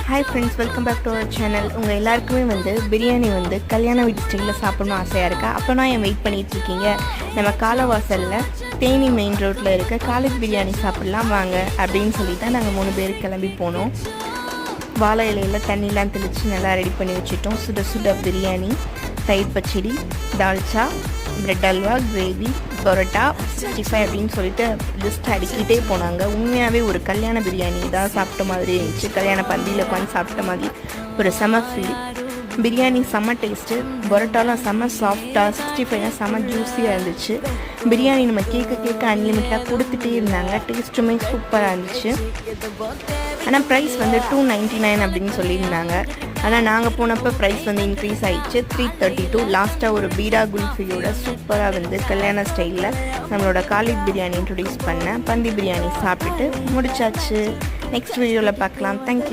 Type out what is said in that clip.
Hi friends, welcome back to our channel. உங்கள் எல்லாருக்குமே பிரியாணி கல்யாண வீட்டு ஸ்டைலில் சாப்பிடணும் ஆசையாக இருக்கா? அப்போ நான் ஏன் வெயிட் பண்ணிகிட்ருக்கீங்க? நம்ம காலவாசலில் தேனி மெயின் ரோட்டில் இருக்க காலேஜ் பிரியாணி சாப்பிட்லாம் வாங்க அப்படின்னு சொல்லி தான் நாங்கள் 3 பேர் கிளம்பி போனோம். வாழை இலையில் தண்ணிலாம் தெளித்து நல்லா ரெடி பண்ணி வச்சுட்டோம். சுட சுட பிரியாணி, தயிர் பச்சடி, தால்ச்சா, பிரெட் அல்வா, கிரேவி, பரோட்டா, 65 அப்படின்னு சொல்லிட்டு லிஸ்ட் அடிக்கிட்டே போனாங்க. உண்மையாகவே ஒரு கல்யாண பிரியாணி தான் சாப்பிட்ட மாதிரி இருந்துச்சு. கல்யாண பந்தியில் உட்காந்து சாப்பிட்ட மாதிரி ஒரு செம ஃபீல். பிரியாணி செம்ம டேஸ்ட்டு, பரோட்டாலாம் செம்ம சாஃப்டாக, 65 செம்ம ஜூஸியாக இருந்துச்சு. பிரியாணி நம்ம கேட்க அன்லிமிட்டாக கொடுத்துட்டே இருந்தாங்க. டேஸ்ட்டுமே சூப்பராக இருந்துச்சு. ஆனால் ப்ரைஸ் 299 அப்படின்னு சொல்லியிருந்தாங்க. ஆனால் நாங்கள் போனப்போ ப்ரைஸ் இன்க்ரீஸ் ஆகிடுச்சு. 332. லாஸ்ட்டாக ஒரு பீடா குல்ஃபியோட சூப்பராக கல்யாண ஸ்டைலில் நம்மளோட காலேஜ் பிரியாணி இன்ட்ரடியூஸ் பண்ணேன். பந்தி பிரியாணி சாப்பிட்டுட்டு முடிச்சாச்சு. நெக்ஸ்ட் வீடியோவில் பார்க்கலாம். தேங்க்யூ.